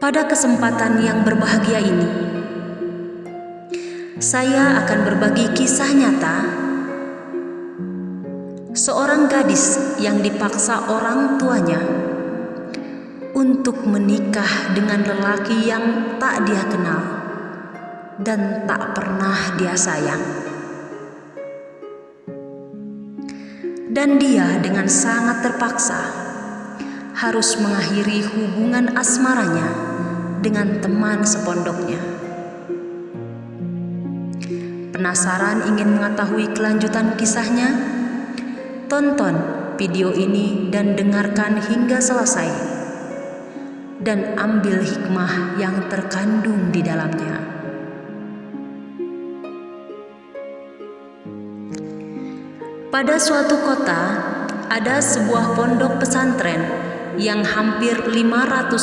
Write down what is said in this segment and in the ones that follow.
Pada kesempatan yang berbahagia ini, saya akan berbagi kisah nyata seorang gadis yang dipaksa orang tuanya untuk menikah dengan lelaki yang tak dia kenal dan tak pernah dia sayang. Dan dia dengan sangat terpaksa harus mengakhiri hubungan asmaranya dengan teman sepondoknya. Penasaran ingin mengetahui kelanjutan kisahnya? Tonton video ini dan dengarkan hingga selesai, dan ambil hikmah yang terkandung di dalamnya. Pada suatu kota, ada sebuah pondok pesantren yang hampir 500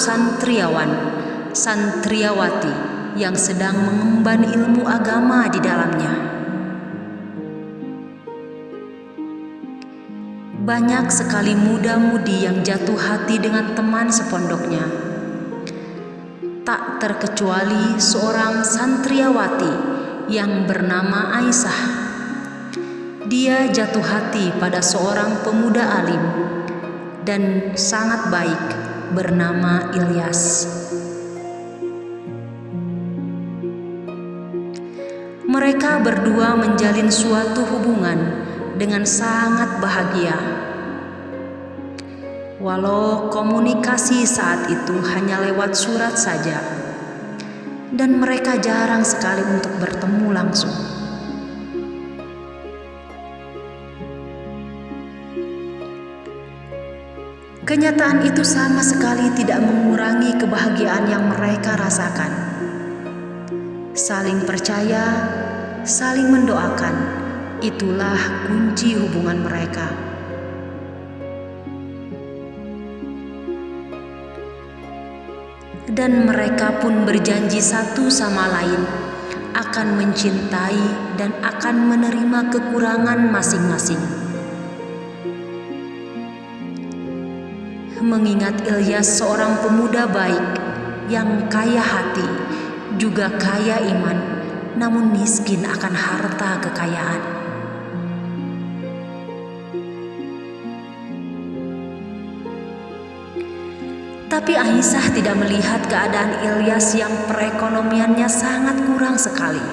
santriawati yang sedang mengemban ilmu agama di dalamnya. Banyak sekali muda-mudi yang jatuh hati dengan teman sepondoknya. Tak terkecuali seorang santriawati yang bernama Aisyah. Dia jatuh hati pada seorang pemuda alim dan sangat baik bernama Ilyas. Mereka berdua menjalin suatu hubungan dengan sangat bahagia. Walau komunikasi saat itu hanya lewat surat saja, dan mereka jarang sekali untuk bertemu langsung. Kenyataan itu sama sekali tidak mengurangi kebahagiaan yang mereka rasakan. Saling percaya, saling mendoakan, itulah kunci hubungan mereka. Dan mereka pun berjanji satu sama lain akan mencintai dan akan menerima kekurangan masing-masing. Mengingat Ilyas seorang pemuda baik yang kaya hati, juga kaya iman, namun miskin akan harta kekayaan. Tapi Aisyah tidak melihat keadaan Ilyas yang perekonomiannya sangat kurang sekali.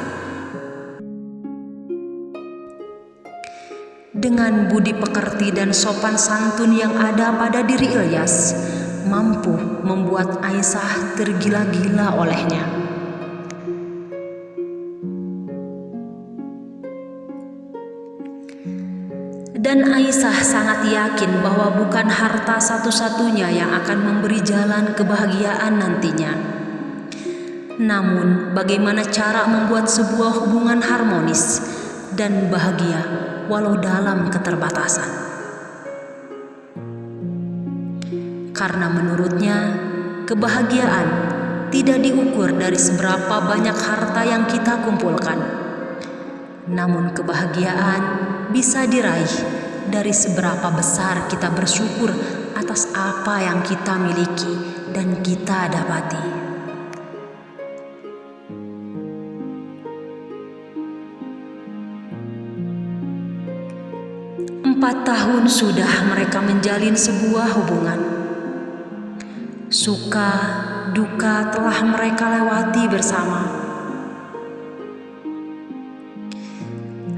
Dengan budi pekerti dan sopan santun yang ada pada diri Ilyas, mampu membuat Aisyah tergila-gila olehnya. Dan Aisyah sangat yakin bahwa bukan harta satu-satunya yang akan memberi jalan kebahagiaan nantinya. Namun, bagaimana cara membuat sebuah hubungan harmonis dan bahagia walau dalam keterbatasan? Karena menurutnya, kebahagiaan tidak diukur dari seberapa banyak harta yang kita kumpulkan. Namun kebahagiaan bisa diraih dari seberapa besar kita bersyukur atas apa yang kita miliki dan kita dapati. Empat tahun sudah mereka menjalin sebuah hubungan. Suka, duka telah mereka lewati bersama.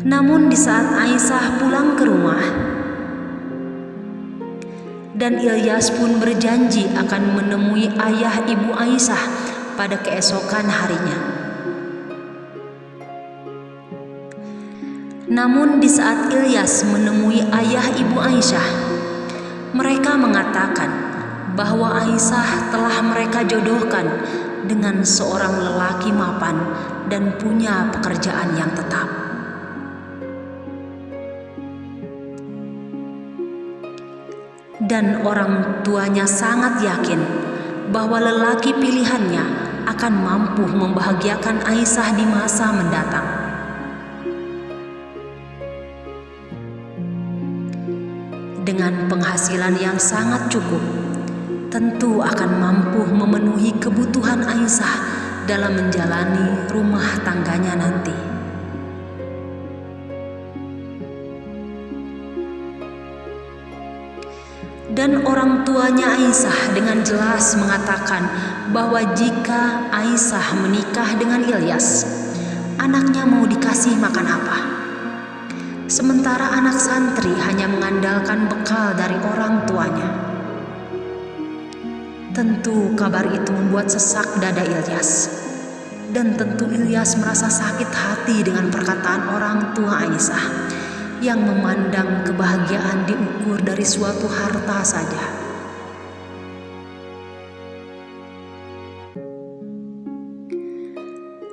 Namun di saat Aisyah pulang ke rumah, dan Ilyas pun berjanji akan menemui ayah ibu Aisyah pada keesokan harinya. Namun di saat Ilyas menemui ayah ibu Aisyah, mereka mengatakan bahwa Aisyah telah mereka jodohkan dengan seorang lelaki mapan dan punya pekerjaan yang tetap. Dan orang tuanya sangat yakin bahwa lelaki pilihannya akan mampu membahagiakan Aisyah di masa mendatang. Dengan penghasilan yang sangat cukup, tentu akan mampu memenuhi kebutuhan Aisyah dalam menjalani rumah tangganya nanti. Dan orang tuanya Aisyah dengan jelas mengatakan bahwa jika Aisyah menikah dengan Ilyas, anaknya mau dikasih makan apa? Sementara anak santri hanya mengandalkan bekal dari orang tuanya. Tentu kabar itu membuat sesak dada Ilyas. Dan tentu Ilyas merasa sakit hati dengan perkataan orang tua Aisyah yang memandang kebahagiaan diukur dari suatu harta saja.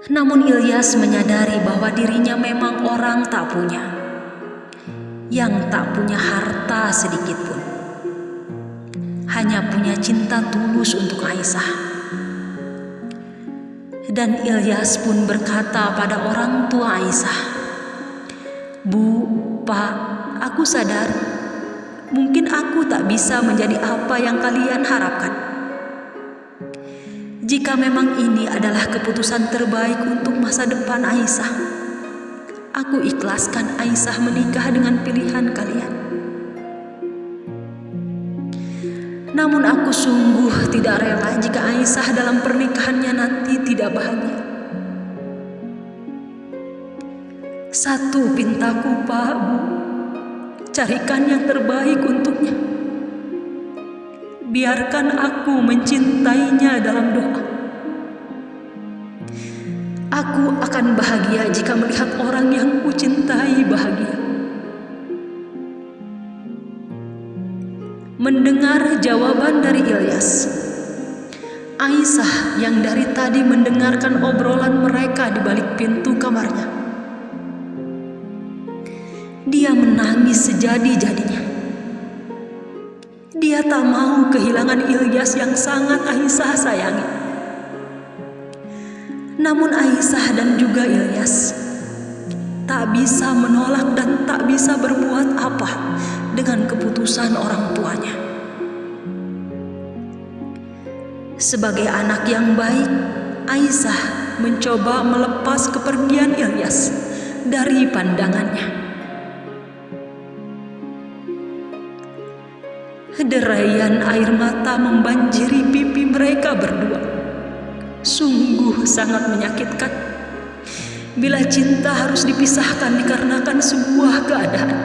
Namun Ilyas menyadari bahwa dirinya memang orang tak punya, yang tak punya harta sedikit pun, hanya punya cinta tulus untuk Aisyah. Dan Ilyas pun berkata pada orang tua Aisyah, "Bu, Pak, aku sadar mungkin aku tak bisa menjadi apa yang kalian harapkan. Jika memang ini adalah keputusan terbaik untuk masa depan Aisyah, aku ikhlaskan Aisyah menikah dengan pilihan kalian. Namun aku sungguh tidak rela jika Aisyah dalam pernikahannya nanti tidak bahagia. Satu pintaku, Pak, Bu, carikan yang terbaik untuknya. Biarkan aku mencintainya dalam doa. Aku akan bahagia jika melihat orang yang kucintai bahagia." Mendengar jawaban dari Ilyas, Aisyah yang dari tadi mendengarkan obrolan mereka di balik pintu kamarnya, dia menangis sejadi-jadinya. Dia tak mau kehilangan Ilyas yang sangat Aisyah sayangi. Namun Aisyah dan juga Ilyas tak bisa menolak dan tak bisa berbuat apa dengan keputusan orang tuanya. Sebagai anak yang baik, Aisyah mencoba melepas kepergian Ilyas dari pandangannya. Deraian air mata membanjiri pipi mereka berdua. Sungguh sangat menyakitkan bila cinta harus dipisahkan dikarenakan sebuah keadaan.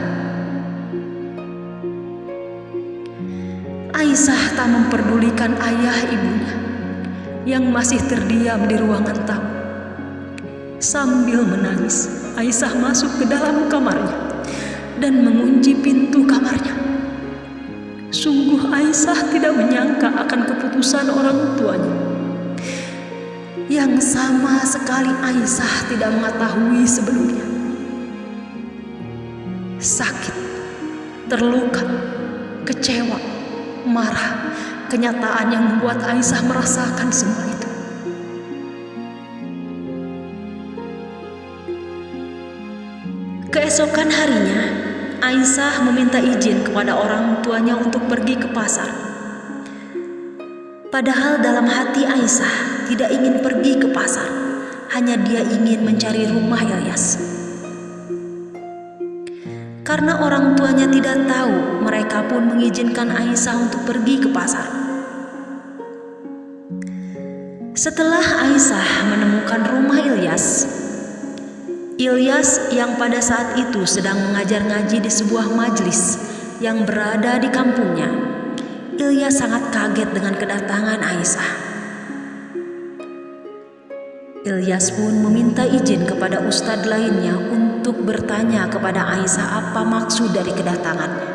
Aisyah tak memperdulikan ayah ibunya yang masih terdiam di ruangan tamu. Sambil menangis, Aisyah masuk ke dalam kamarnya dan mengunci pintu kamarnya. Sungguh Aisyah tidak menyangka akan keputusan orang tuanya, yang sama sekali Aisyah tidak mengetahui sebelumnya. Sakit, terluka, kecewa, marah, kenyataan yang membuat Aisyah merasakan semua itu. Keesokan harinya, Aisyah meminta izin kepada orang tuanya untuk pergi ke pasar. Padahal dalam hati Aisyah tidak ingin pergi ke pasar, hanya dia ingin mencari rumah Ilyas. Karena orang tuanya tidak tahu, mereka pun mengizinkan Aisyah untuk pergi ke pasar. Setelah Aisyah menemukan rumah Ilyas yang pada saat itu sedang mengajar ngaji di sebuah majelis yang berada di kampungnya, Ilyas sangat kaget dengan kedatangan Aisyah. Ilyas pun meminta izin kepada ustadz lainnya untuk bertanya kepada Aisyah apa maksud dari kedatangannya.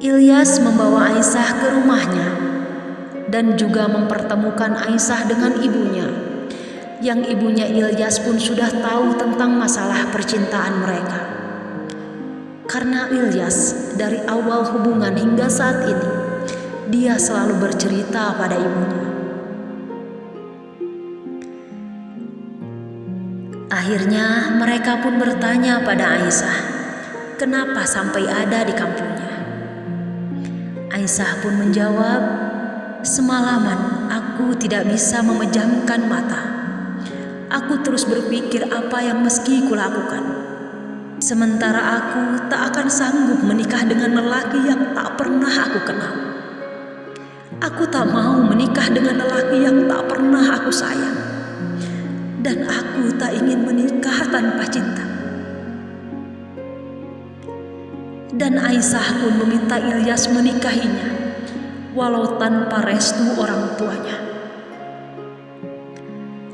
Ilyas membawa Aisyah ke rumahnya dan juga mempertemukan Aisyah dengan ibunya, yang ibunya Ilyas pun sudah tahu tentang masalah percintaan mereka. Karena Ilyas dari awal hubungan hingga saat ini, dia selalu bercerita pada ibunya. Akhirnya mereka pun bertanya pada Aisyah, kenapa sampai ada di kampungnya. Aisyah pun menjawab, "Semalaman aku tidak bisa memejamkan mata. Aku terus berpikir apa yang meski kulakukan. Sementara aku tak akan sanggup menikah dengan lelaki yang tak pernah aku kenal. Aku tak mau menikah dengan lelaki yang tak pernah aku sayang. Dan aku tak ingin menikah tanpa cinta." Dan Aisyah pun meminta Ilyas menikahinya, walau tanpa restu orang tuanya.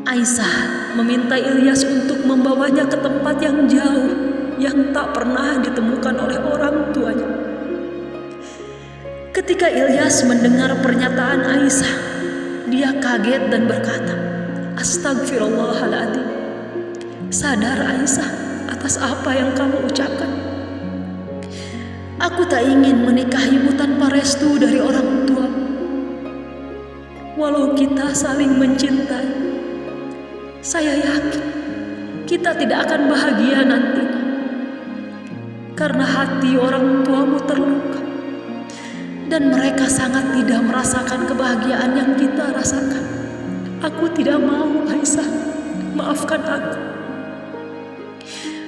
Aisyah meminta Ilyas untuk membawanya ke tempat yang jauh, yang tak pernah ditemukan oleh orang tuanya. Ketika Ilyas mendengar pernyataan Aisyah, dia kaget dan berkata, "Astagfirullahaladzim. Sadar Aisyah atas apa yang kamu ucapkan. Aku tak ingin menikahimu tanpa restu dari orang tua. Walau kita saling mencintai, saya yakin kita tidak akan bahagia nantinya. Karena hati orang tuamu terluka dan mereka sangat tidak merasakan kebahagiaan yang kita rasakan. Aku tidak mau, Aisyah. Maafkan aku.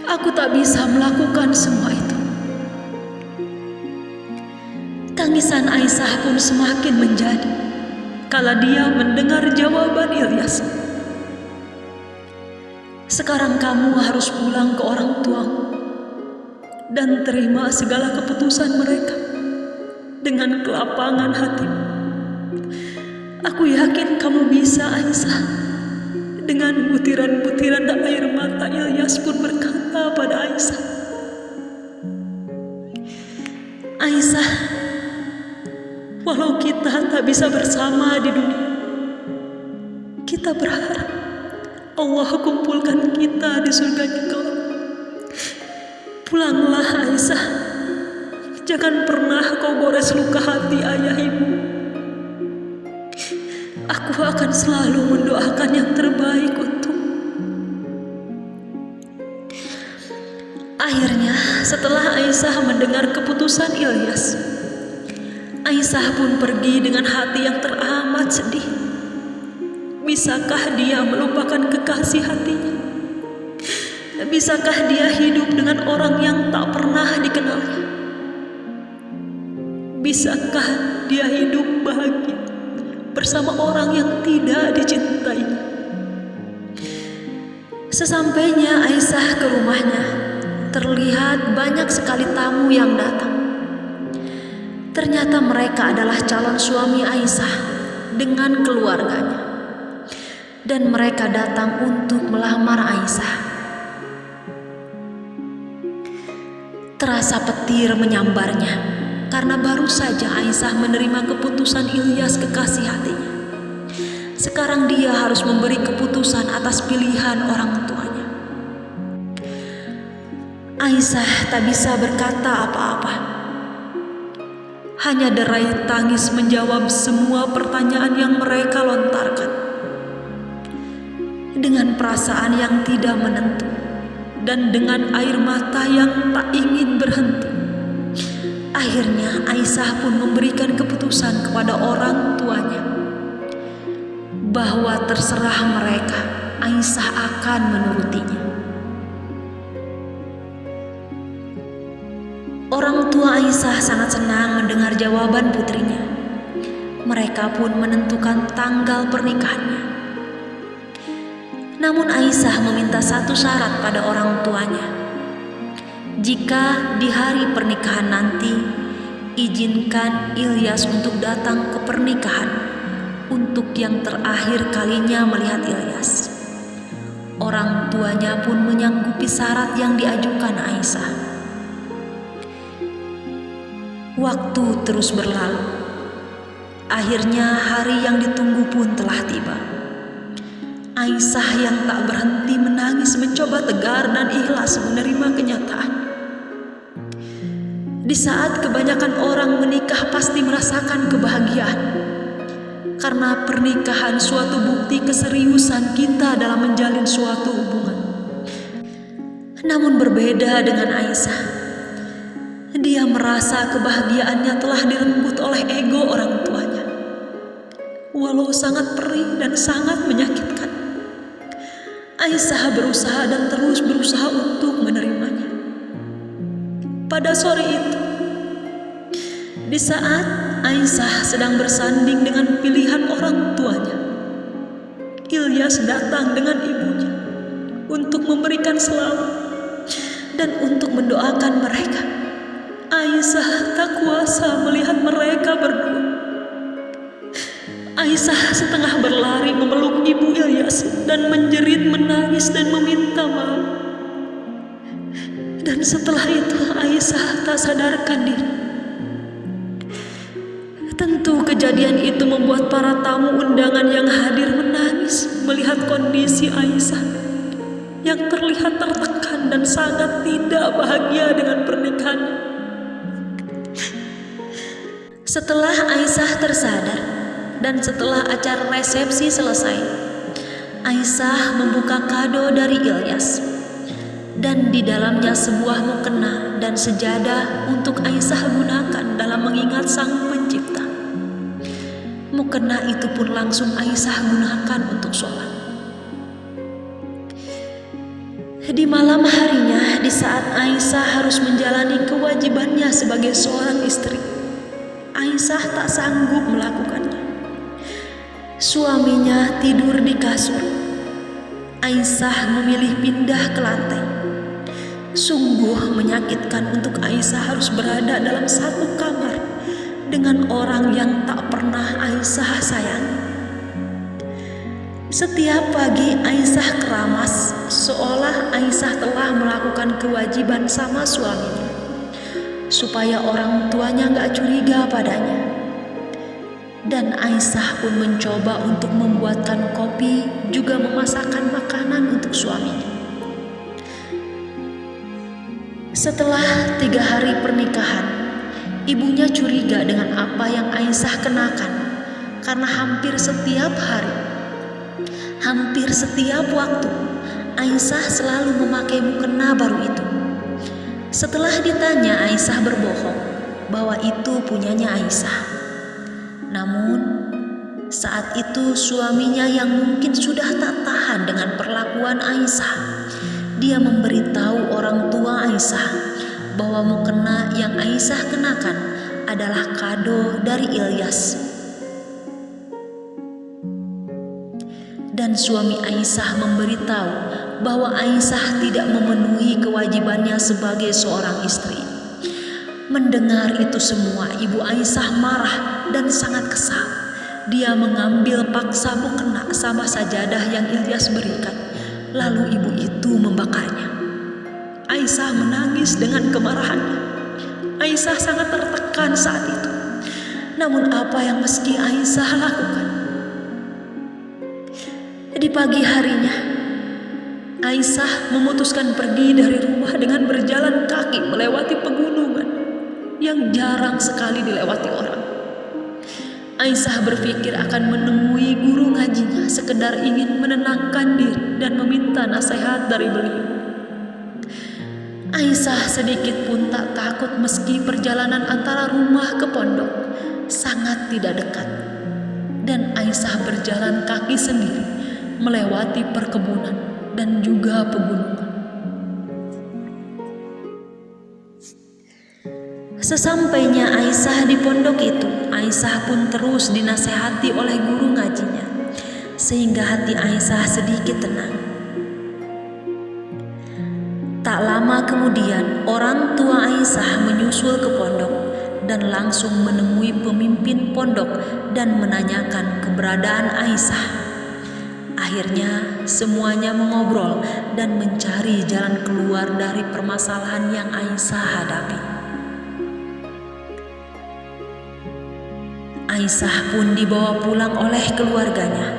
Aku tak bisa melakukan semua itu." Tangisan Aisyah pun semakin menjadi kala dia mendengar jawaban Ilyas. "Sekarang kamu harus pulang ke orang tuamu dan terima segala keputusan mereka dengan kelapangan hati. Aku yakin kamu bisa, Aisyah." Dengan butiran-butiran air mata, Ilyas pun berkata pada Aisyah, "Aisyah, walau kita tak bisa bersama di dunia, kita berharap Allah kumpulkan kita di surganya kelak. Pulanglah Aisyah, jangan pernah kau gores luka hati ayah ibu. Aku akan selalu mendoakan yang terbaik untuk." Akhirnya, setelah Aisyah mendengar keputusan Ilyas, Aisyah pun pergi dengan hati yang teramat sedih. Bisakah dia melupakan kekasih hatinya? Bisakah dia hidup dengan orang yang tak pernah dikenalnya? Bisakah dia hidup bahagia bersama orang yang tidak dicintainya? Sesampainya Aisyah ke rumahnya, terlihat banyak sekali tamu yang datang. Ternyata mereka adalah calon suami Aisyah dengan keluarganya, dan mereka datang untuk melamar Aisyah. Terasa petir menyambarnya karena baru saja Aisyah menerima keputusan Ilyas kekasih hatinya. Sekarang dia harus memberi keputusan atas pilihan orang tuanya. Aisyah tak bisa berkata apa-apa. Hanya derai tangis menjawab semua pertanyaan yang mereka lontarkan. Dengan perasaan yang tidak menentu dan dengan air mata yang tak ingin berhenti, akhirnya Aisyah pun memberikan keputusan kepada orang tuanya bahwa terserah mereka, Aisyah akan menurutinya. Orang tua Aisyah sangat senang mendengar jawaban putrinya. Mereka pun menentukan tanggal pernikahannya. Namun Aisyah meminta satu syarat pada orang tuanya. Jika di hari pernikahan nanti, izinkan Ilyas untuk datang ke pernikahan untuk yang terakhir kalinya melihat Ilyas. Orang tuanya pun menyanggupi syarat yang diajukan Aisyah. Waktu terus berlalu. Akhirnya hari yang ditunggu pun telah tiba. Aisyah yang tak berhenti menangis mencoba tegar dan ikhlas menerima kenyataan. Di saat kebanyakan orang menikah pasti merasakan kebahagiaan, karena pernikahan suatu bukti keseriusan kita dalam menjalin suatu hubungan. Namun berbeda dengan Aisyah. Dia merasa kebahagiaannya telah direnggut oleh ego orang tuanya. Walau sangat perih dan sangat menyakitkan, Aisyah berusaha dan terus berusaha untuk menerimanya. Pada sore itu, di saat Aisyah sedang bersanding dengan pilihan orang tuanya, Ilyas datang dengan ibunya untuk memberikan selamat dan untuk mendoakan mereka. Aisyah tak kuasa melihat mereka berdua. Aisyah setengah berlari memeluk ibu Ilyas dan menjerit, menangis dan meminta maaf. Dan setelah itu Aisyah tak sadarkan diri. Tentu kejadian itu membuat para tamu undangan yang hadir menangis melihat kondisi Aisyah yang terlihat tertekan dan sangat tidak bahagia dengan pernikahannya. Setelah Aisyah tersadar dan setelah acara resepsi selesai, Aisyah membuka kado dari Ilyas, dan di dalamnya sebuah mukena dan sejadah untuk Aisyah gunakan dalam mengingat Sang Pencipta. Mukena itu pun langsung Aisyah gunakan untuk sholat. Di malam harinya, di saat Aisyah harus menjalani kewajibannya sebagai seorang istri, Aisyah tak sanggup melakukannya. Suaminya tidur di kasur. Aisyah memilih pindah ke lantai. Sungguh menyakitkan untuk Aisyah harus berada dalam satu kamar dengan orang yang tak pernah Aisyah sayangi. Setiap pagi Aisyah keramas, seolah Aisyah telah melakukan kewajiban sama suaminya, supaya orang tuanya gak curiga padanya. Dan Aisyah pun mencoba untuk membuatkan kopi, juga memasakkan makanan untuk suaminya. Setelah 3 hari pernikahan, ibunya curiga dengan apa yang Aisyah kenakan, karena hampir setiap hari, hampir setiap waktu, Aisyah selalu memakai mukena baru itu. Setelah ditanya, Aisyah berbohong bahwa itu punyanya Aisyah. Namun, saat itu suaminya yang mungkin sudah tak tahan dengan perlakuan Aisyah, dia memberitahu orang tua Aisyah bahwa mukena yang Aisyah kenakan adalah kado dari Ilyas. Dan suami Aisyah memberitahu bahwa Aisyah tidak memenuhi kewajibannya sebagai seorang istri. Mendengar itu semua, ibu Aisyah marah dan sangat kesal. Dia mengambil paksa mukena sama sajadah yang Ilyas berikan, lalu ibu itu membakarnya. Aisyah menangis dengan kemarahannya. Aisyah sangat tertekan saat itu. Namun apa yang mesti Aisyah lakukan? Di pagi harinya, Aisyah memutuskan pergi dari rumah dengan berjalan kaki melewati pegunungan yang jarang sekali dilewati orang. Aisyah berpikir akan menemui guru ngajinya, sekedar ingin menenangkan diri dan meminta nasihat dari beliau. Aisyah sedikit pun tak takut meski perjalanan antara rumah ke pondok sangat tidak dekat, dan Aisyah berjalan kaki sendiri melewati perkebunan dan juga pegunungan. Sesampainya Aisyah di pondok itu, Aisyah pun terus dinasehati oleh guru ngajinya, sehingga hati Aisyah sedikit tenang. Tak lama kemudian, orang tua Aisyah menyusul ke pondok dan langsung menemui pemimpin pondok dan menanyakan keberadaan Aisyah. Akhirnya semuanya mengobrol dan mencari jalan keluar dari permasalahan yang Aisyah hadapi. Aisyah pun dibawa pulang oleh keluarganya,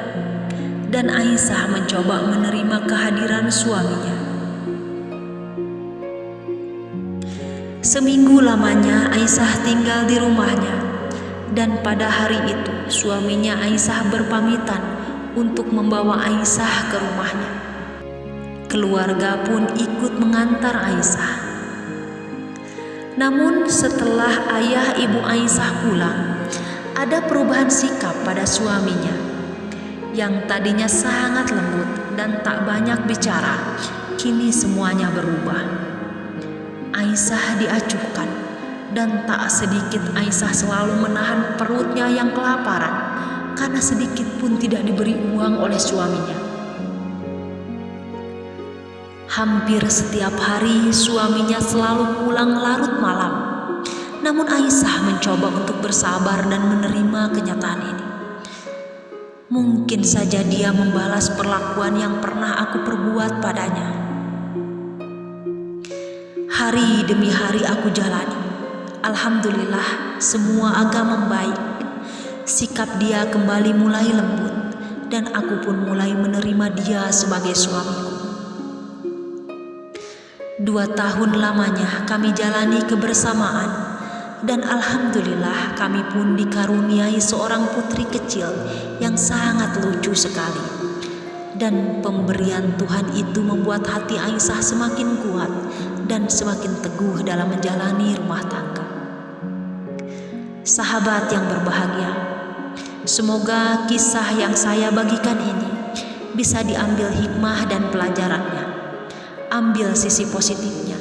dan Aisyah mencoba menerima kehadiran suaminya. Seminggu lamanya Aisyah tinggal di rumahnya, dan pada hari itu suaminya Aisyah berpamitan untuk membawa Aisyah ke rumahnya. Keluarga pun ikut mengantar Aisyah. Namun setelah ayah ibu Aisyah pulang, ada perubahan sikap pada suaminya. Yang tadinya sangat lembut dan tak banyak bicara, kini semuanya berubah. Aisyah diacuhkan, dan tak sedikit Aisyah selalu menahan perutnya yang kelaparan karena sedikit pun tidak diberi uang oleh suaminya. Hampir setiap hari suaminya selalu pulang larut malam. Namun Aisyah mencoba untuk bersabar dan menerima kenyataan ini. Mungkin saja dia membalas perlakuan yang pernah aku perbuat padanya. Hari demi hari aku jalani. Alhamdulillah, semua agak membaik. Sikap dia kembali mulai lembut, dan aku pun mulai menerima dia sebagai suamiku. 2 tahun lamanya kami jalani kebersamaan, dan alhamdulillah kami pun dikaruniai seorang putri kecil yang sangat lucu sekali. Dan pemberian Tuhan itu membuat hati Aisyah semakin kuat dan semakin teguh dalam menjalani rumah tangga. Sahabat yang berbahagia, semoga kisah yang saya bagikan ini bisa diambil hikmah dan pelajarannya. Ambil sisi positifnya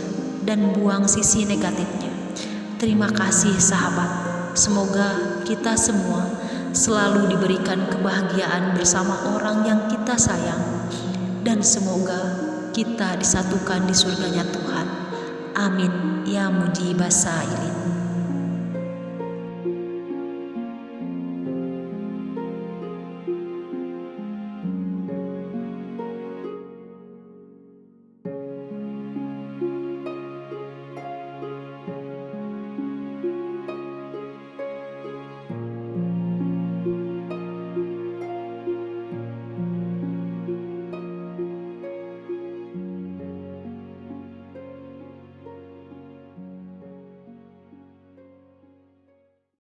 dan buang sisi negatifnya. Terima kasih sahabat. Semoga kita semua selalu diberikan kebahagiaan bersama orang yang kita sayang, dan semoga kita disatukan di surganya Tuhan. Amin ya mujibas sa'ilin.